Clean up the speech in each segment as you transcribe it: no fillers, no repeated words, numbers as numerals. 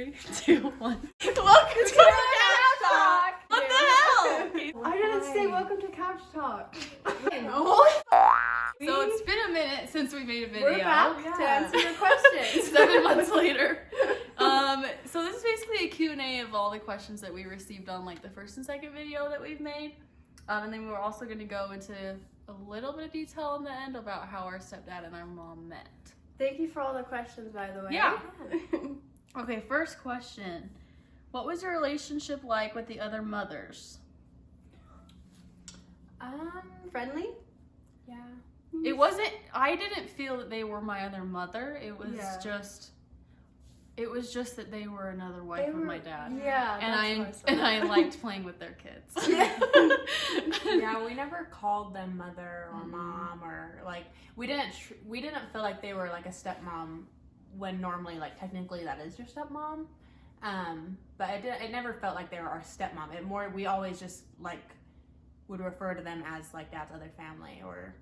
3, 2, 1. Welcome to Couch Talk. What the hell? Okay. I didn't say welcome to Couch Talk. So it's been a minute since we made a video. We're back to answer your questions. 7 months later. So this is basically a Q&A of all the questions that we received on like the first and second video that we've made. And then we were also going to go into a little bit of detail in the end about how our stepdad and our mom met. Thank you for all the questions, by the way. Yeah. Okay, first question. What was your relationship like with the other mothers? Friendly? Yeah. It wasn't, I didn't feel that they were my other mother. It was just that they were another wife of my dad. Yeah. And I liked playing with their kids. Yeah, we never called them mother or mom or like we didn't feel like they were like a stepmom when normally like technically that is your stepmom. But it never felt like they were our stepmom. We always just like would refer to them as like dad's other family or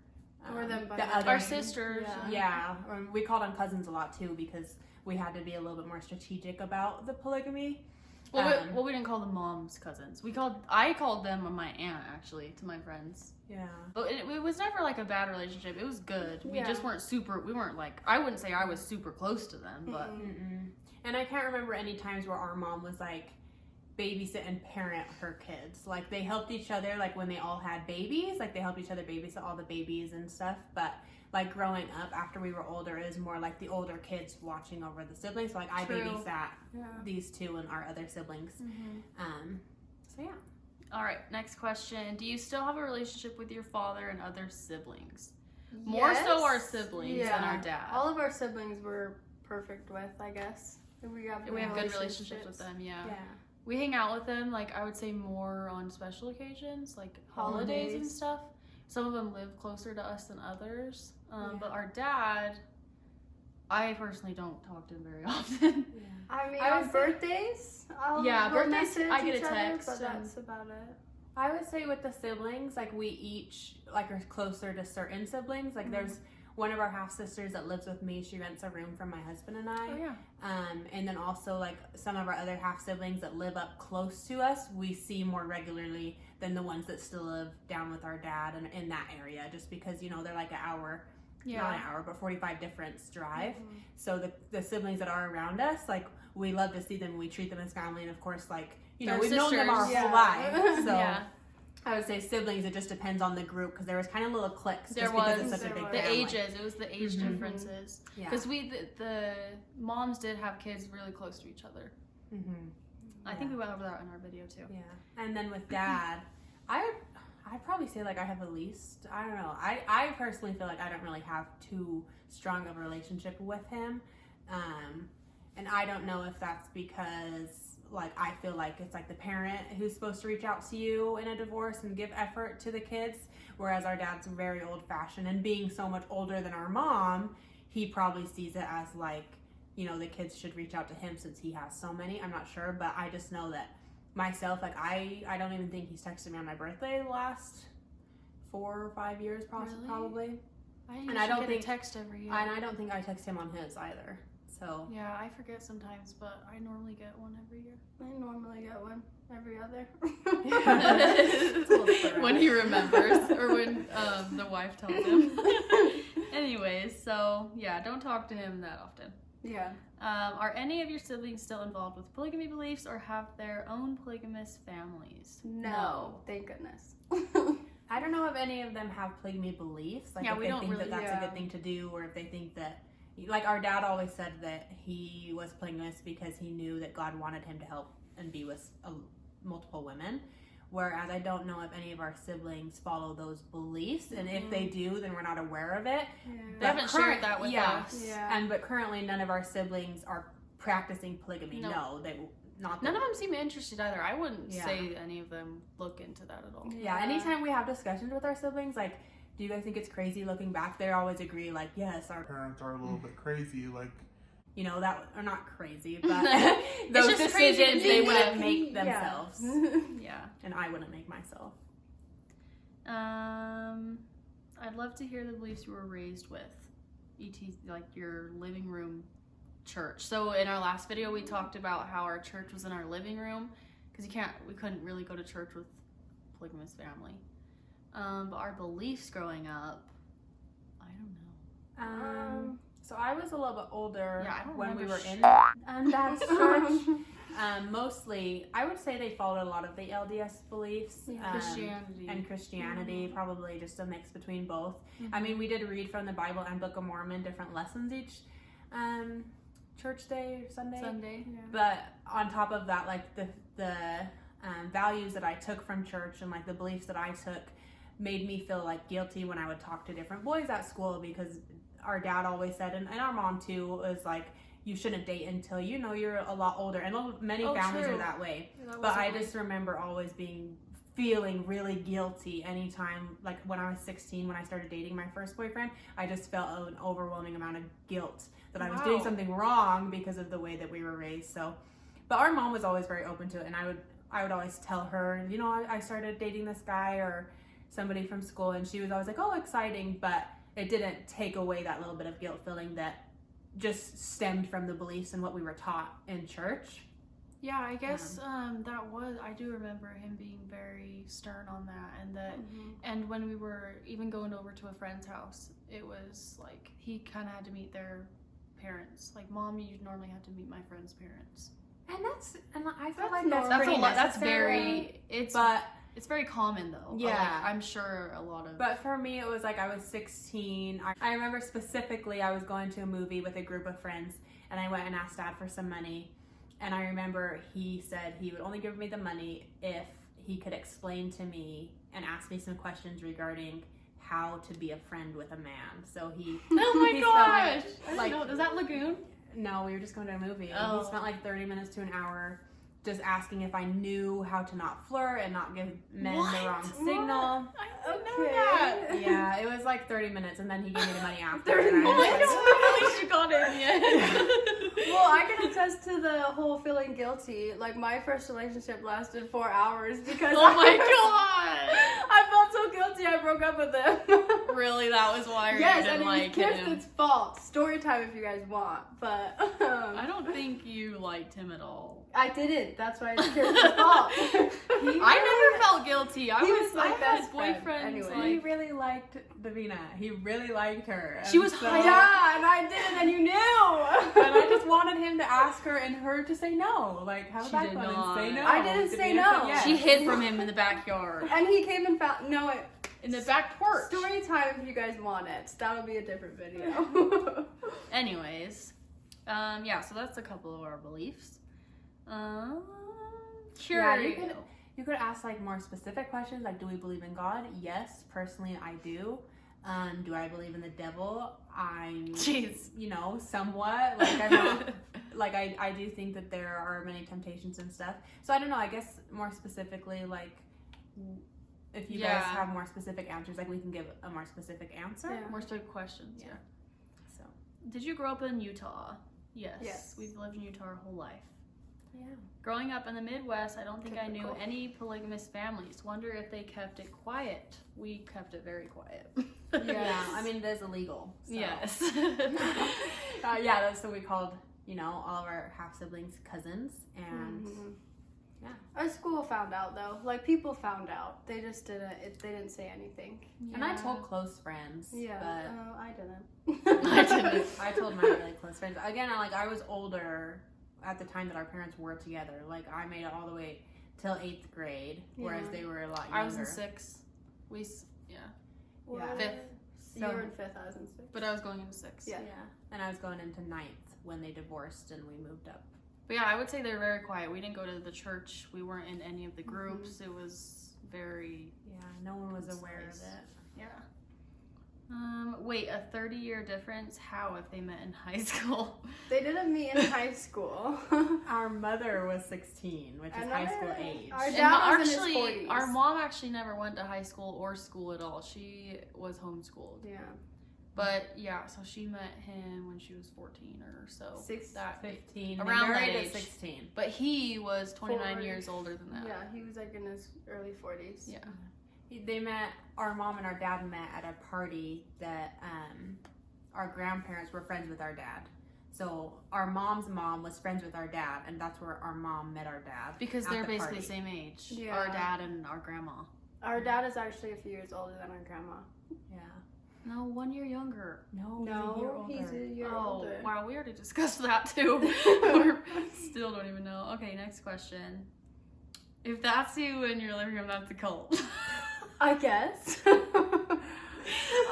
them by our sisters. Yeah, or we called them cousins a lot too because we had to be a little bit more strategic about the polygamy. Well, we didn't call them mom's cousins. I called them my aunt actually to my friends. Yeah. But it was never like a bad relationship. It was good. We just weren't like, I wouldn't say I was super close to them, but. And I can't remember any times where our mom was like babysit and parent her kids. Like they helped each other, like when they all had babies, like they helped each other babysit all the babies and stuff. But like growing up after we were older, it was more like the older kids watching over the siblings. So like I babysat these two and our other siblings. So yeah. All right, next question. Do you still have a relationship with your father and other siblings? More so our siblings than our dad. All of our siblings were perfect with, I guess. We have good relationships with them, yeah. We hang out with them, like I would say more on special occasions, like holidays and stuff. Some of them live closer to us than others. But our dad, I personally don't talk to him very often. I mean, on birthdays, we'll birthdays, message I get a each other, text. but that's about it. I would say with the siblings, like we each like are closer to certain siblings. Like there's one of our half sisters that lives with me. She rents a room from my husband and I. Oh yeah. And then also like some of our other half siblings that live up close to us, we see more regularly than the ones that still live down with our dad and in that area. Just because they're like an hour, not an hour, but 45 difference drive. So the siblings that are around us, like we love to see them. We treat them as family, and of course, like we've known them our whole lives. So. I would say siblings, it just depends on the group because there was kind of little cliques because it's such a big family. The ages, it was the age differences. Because the moms did have kids really close to each other. I think we went over that in our video too. Yeah. And then with dad, I'd probably say like I have at least, I don't know. I personally feel like I don't really have too strong of a relationship with him. And I don't know if that's because like I feel like it's like the parent who's supposed to reach out to you in a divorce and give effort to the kids, whereas our dad's very old-fashioned, and being so much older than our mom, he probably sees it as like the kids should reach out to him since he has so many. I'm not sure, but I just know that myself, like I don't even think he's texted me on my birthday the last 4 or 5 years probably. I don't think text every year. And I don't think I text him on his either. So yeah, I forget sometimes, but I normally get one every year. I normally get one every other. When he remembers, or when the wife tells him. Anyways, so yeah, don't talk to him that often. Yeah. Are any of your siblings still involved with polygamy beliefs or have their own polygamous families? No. Thank goodness. I don't know if any of them have polygamy beliefs. Like if they think that that's a good thing to do, or if they think that. Like our dad always said that he was polygamous because he knew that God wanted him to help and be with multiple women. Whereas I don't know if any of our siblings follow those beliefs, and if they do, then we're not aware of it. They haven't shared that with us. But currently, none of our siblings are practicing polygamy. No, none of them seem interested either. I wouldn't say any of them look into that at all. Yeah. Anytime we have discussions with our siblings, like. Do you guys think it's crazy looking back? They always agree, like, yes, our parents are a little bit crazy, like... that are not crazy, but those decisions they wouldn't make themselves. Yeah. And I wouldn't make myself. I'd love to hear the beliefs you were raised with. E.t. like your living room church. So in our last video, we talked about how our church was in our living room because we couldn't really go to church with polygamous family. But our beliefs growing up, I don't know. So I was a little bit older when we were in Dad's church. Mostly, I would say they followed a lot of the LDS beliefs. Christianity. And Christianity, probably just a mix between both. I mean, we did read from the Bible and Book of Mormon, different lessons each church day, Sunday. Yeah. But on top of that, like the values that I took from church and like the beliefs that I took made me feel like guilty when I would talk to different boys at school, because our dad always said, and our mom too, was like, you shouldn't date until you're a lot older. And many families are that way. But I just remember always feeling really guilty anytime, like when I was 16, when I started dating my first boyfriend, I just felt an overwhelming amount of guilt that I was doing something wrong because of the way that we were raised. So, but our mom was always very open to it, and I would always tell her, I started dating this guy or somebody from school, and she was always like, oh, exciting, but it didn't take away that little bit of guilt feeling that just stemmed from the beliefs and what we were taught in church. Yeah, I guess I do remember him being very stern on that, and that, and when we were even going over to a friend's house, it was like he kind of had to meet their parents. Like, Mom, you normally have to meet my friend's parents. And I feel like that's a lot. That's very, it's very common though. Yeah. Like, I'm sure a lot of. But for me, it was like I was 16. I remember specifically I was going to a movie with a group of friends, and I went and asked Dad for some money. And I remember he said he would only give me the money if he could explain to me and ask me some questions regarding how to be a friend with a man. So he. Oh my gosh! Like, is that Lagoon? No, we were just going to a movie. Oh. He spent like 30 minutes to an hour just asking if I knew how to not flirt and not give men the wrong signal. I didn't know that. Yeah, it was like 30 minutes, and then he gave me the money after. 30 and I was minutes? like, At least you got it in the end. Well, I can attest to the whole feeling guilty. Like, my first relationship lasted 4 hours because Oh my god! I felt so guilty I broke up with him. Really, that was why Yes, you and didn't like it was him. Kirsten's fault. Story time if you guys want, but I don't think you liked him at all. I didn't. That's why it's Kirsten's fault. I never felt guilty. I was my I best had friend, boyfriends. anyway. he really liked Davina. He really liked her. She was so, high. Yeah, and I didn't, and you knew. And I just wanted him to ask her and her to say no. Like, have a She back did one not. and say no. I didn't say Davina no. said yes. She hid from him in the backyard. And he came and found In the back porch. Story time if you guys want it. That'll be a different video. Anyways, yeah, so that's a couple of our beliefs. Curious. Yeah, you could ask like more specific questions, like, do we believe in God? Yes, personally I do. Do I believe in the devil? Jeez. Somewhat. Like, I'm not, like I do think that there are many temptations and stuff. So I don't know, I guess more specifically, like, if you guys have more specific answers, like we can give a more specific answer. Yeah. More specific questions. Yeah. So Did you grow up in Utah? Yes. Yes. We've lived in Utah our whole life. yeah. Growing up in the Midwest, I don't think I knew Typical. any polygamous families. Wonder if they kept it quiet. We kept it very quiet. Yeah, I mean, it is illegal. So. Yes. Yeah, that's what we called, all of our half siblings cousins, and yeah. Our school found out though. Like, people found out. They just didn't. They didn't say anything. And I told close friends. Yeah. But I didn't. I didn't. I told my really close friends. Again, I was older at the time that our parents were together. Like, I made it all the way till 8th grade, whereas Yeah. they were a lot younger. I was in 6th. Yeah. Fifth. You were in 5th. I was in 6th. But I was going into 6th. Yeah. And I was going into 9th when they divorced and we moved up. But yeah, I would say they're very quiet. We didn't go to the church. We weren't in any of the groups. It was very... Yeah, no one was aware of it. Yeah. Wait, a 30-year difference? How if they met in high school? They didn't meet in high school. Our mother was 16, which is high school age. Our And dad was actually, in his 40s. our mom actually never went to high school or school at all. She was homeschooled. Yeah. But yeah, so she met him when she was 14 or so. 15. Around they married that at age. 16. But he was 29 40. years older than that. Yeah, he was like in his early 40s. Yeah. They met, our mom and our dad met at a party that our grandparents were friends with our dad. So our mom's mom was friends with our dad, and that's where our mom met our dad. Because at they're the basically party. the same age. Yeah. Our dad and our grandma. Our dad is actually a few years older than our grandma. Yeah. No, 1 year younger. No, he's a year Oh, older. wow, we already discussed that too. We still don't even know. Okay, next question. If that's you in your living room, that's a cult. I guess.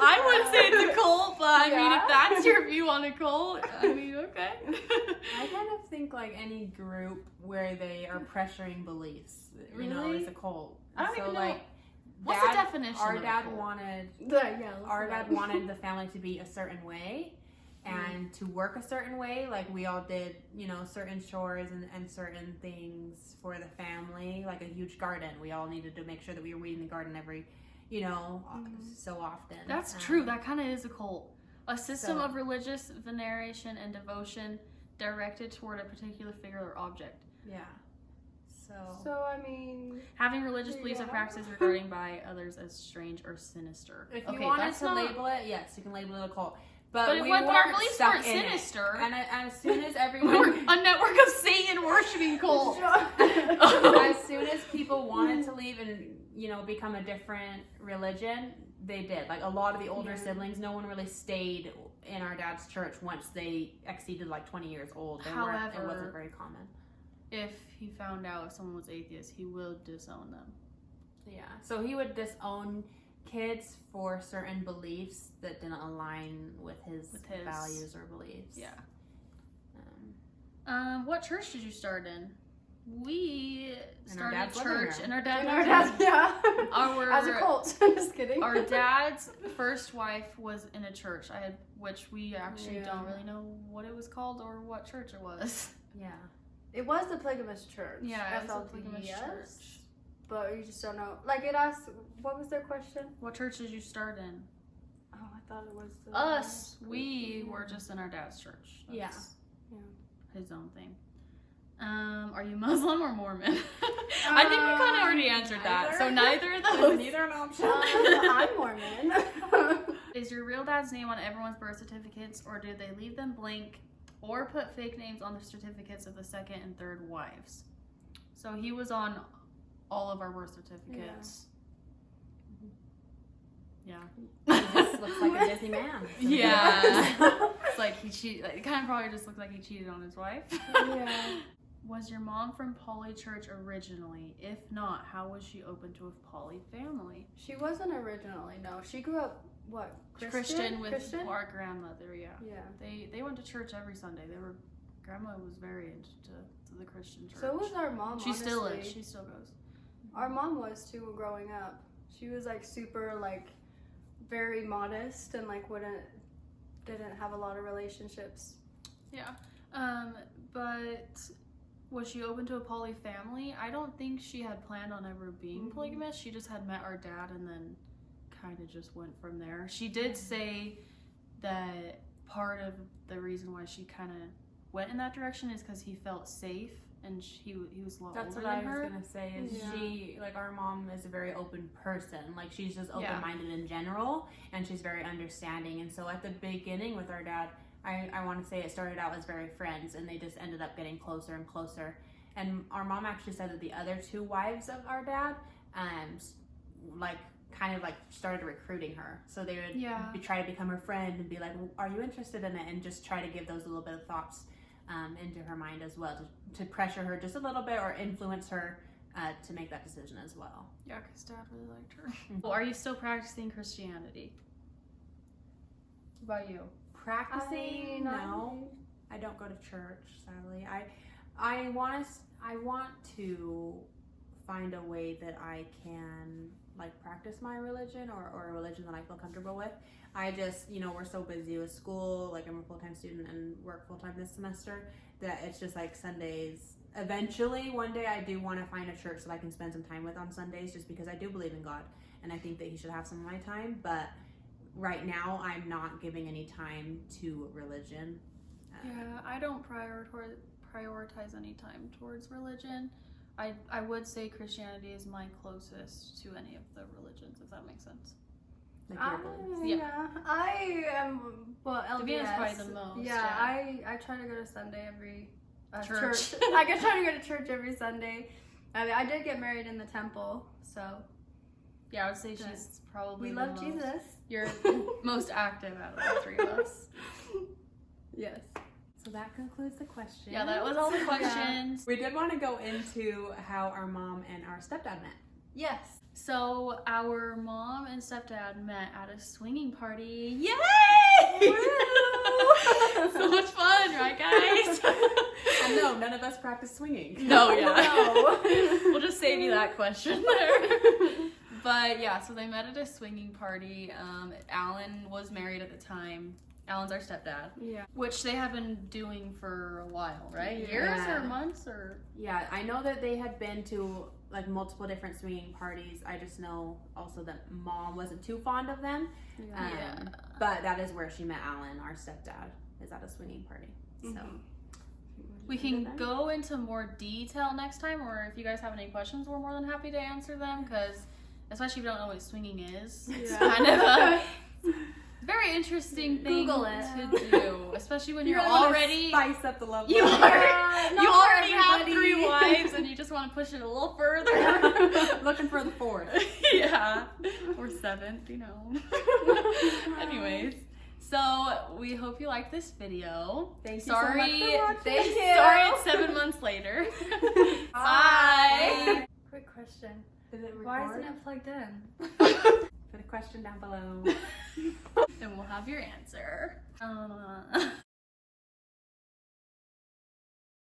I would say it's a cult, but I mean, Yeah. if that's your view on a cult, I mean, okay. I kind of think like any group where they are pressuring beliefs, you know, Really? is a cult. I don't so even know. like, What's the definition Our of a dad cult? wanted Yeah, our dad wanted the family to be a certain way and to work a certain way. Like we all did, you know, certain chores and certain things for the family, like a huge garden. We all needed to make sure that we were weeding the garden every, you know, so often. That's true. That kind of is a cult. A system So- of religious veneration and devotion directed toward a particular figure or object. Yeah. So, I mean, Having religious beliefs or Yeah. practices regarding by others as strange or sinister. If you Okay, wanted that's to not- label it, yes, you can label it a cult. But, But, we our weren't beliefs stuck weren't in it. sinister. And as soon as We're everyone, a network of Satan worshiping cult. as soon as people wanted to leave and, you know, become a different religion, they did. Like a lot of the older Yeah. siblings, no one really stayed in our dad's church once they exceeded like 20 years old. It However- wasn't very common. If he found out someone was atheist, he will disown them. Yeah. So he would disown kids for certain beliefs that didn't align with his values or beliefs. Yeah. Um, What church did you start in? We In our started dad's living church room. in our and dad's our living dad, room. yeah. Our- As a cult. Just kidding. Our dad's first wife was in a church, which we actually Yeah. don't really know what it was called or what church it was. yeah. It was the Polygamous Church. Yeah, it was the FLDS, Polygamous Church. But you just don't know. Like, it asked, what was their question? What church did you start in? Oh, I thought it was the... Us, we were just in our dad's church. Yeah. His own thing. Are you Muslim or Mormon? I think we kind of already answered that. So neither of those. Neither an option. I'm Mormon. Is your real dad's name on everyone's birth certificates, or did they leave them blank or put fake names on the certificates of the second and third wives? So he was on all of our birth certificates. Yeah. This looks like a Disney man. Yeah. It's like he cheated. Like, it kind of probably just looks like he cheated on his wife. Yeah. Was your mom from Poly Church originally? If not, how was she open to a Poly family? She wasn't originally, no. She grew up, what, Christian with Christian? our grandmother, yeah. Yeah. They went to church every Sunday. Grandma was very into the Christian church. So was our mom, She still is. honestly. She still goes. Our mom was too growing up. She was like super like very modest and like didn't have a lot of relationships. Yeah. But was she open to a poly family? I don't think she had planned on ever being polygamous. She just had met our dad and then kind of just went from there. She did say that part of the reason why she kind of went in that direction is because he felt safe and he was a lot That's older what I than was her. gonna say. Is Yeah. she like our mom is a very open person. Like she's just Yeah. open-minded in general, and she's very understanding. And so at the beginning with our dad, I want to say it started out as very friends, and they just ended up getting closer and closer. And our mom actually said that the other two wives of our dad, like kind of like started recruiting her. So they would try to become her friend and be like, "Are you interested in it?" And just try to give those little bit of thoughts into her mind as well, to pressure her just a little bit or influence her to make that decision as well. Yeah, because dad really liked her. Well, are you still practicing Christianity? What about you? Practicing? No, I don't go to church. Sadly, I want to find a way that I can like practice my religion or a religion that I feel comfortable with. I just, we're so busy with school, like I'm a full-time student and work full-time this semester, that it's just like Sundays. Eventually, one day I do want to find a church that I can spend some time with on Sundays, just because I do believe in God and I think that he should have some of my time. But right now, I'm not giving any time to religion. Yeah, I don't prioritize any time towards religion. I would say Christianity is my closest to any of the religions, if that makes sense. Like your boys. Yeah. I am. Well, LDS. Davia's probably the most, Yeah, yeah. I try to go to Sunday every Church. I can try to go to church every Sunday. I mean, I did get married in the temple, so Yeah, I would say she's probably we the love most, Jesus. You're most active out of the three of us. Yes. So that concludes the questions. Yeah, that was all the questions. We did want to go into how our mom and our stepdad met. Yes. So our mom and stepdad met at a swinging party. Yay! So much fun, right, guys? And no, none of us practice swinging. No, yeah. No. We'll just save you that question there. But yeah, so they met at a swinging party. Alan was married at the time. Alan's our stepdad, Yeah. which they have been doing for a while, right? Yeah. Years or months or? Yeah, I know that they had been to like multiple different swinging parties. I just know also that mom wasn't too fond of them. Yeah. But that is where she met Alan, our stepdad, is at a swinging party. So Mhm. We can go into more detail next time, or if you guys have any questions, we're more than happy to answer them, because especially if you don't know what swinging is, it's Yeah. kind of a very interesting thing Google it. to do, especially when You you're really wanna already spice up the love you life. already, not you for already have everybody. 3 wives and you just want to push it a little further. Looking for the fourth. Yeah, or 7th, you know. Anyways, so we hope you liked this video. Thank you Sorry, so much for watching. Thank you. sorry it's 7 months later. Bye. Quick question. Is it Why record? isn't it plugged in? Put a question down below. And we'll have your answer.